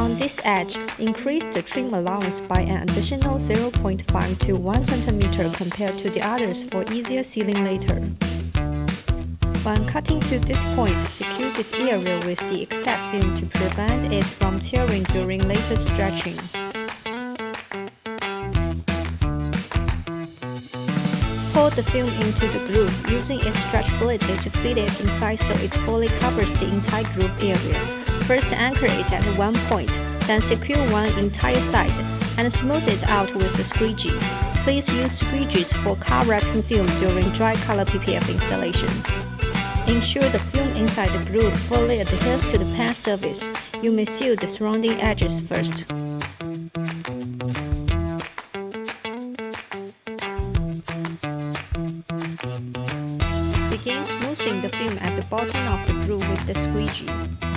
On this edge, increase the trim allowance by an additional 0.5 to 1 cm compared to the others for easier sealing later. When cutting to this point, secure this area with the excess film to prevent it from tearing during later stretching. Pull the film into the groove, using its stretchability to fit it inside so it fully covers the entire groove area. First anchor it at one point, then secure one entire side, and smooth it out with a squeegee. Please use squeegees for car wrapping film during dry color PPF installation. Ensure the film inside the groove fully adheres to the pen surface. You may seal the surrounding edges first. Begin smoothing the film at the bottom of the groove with the squeegee.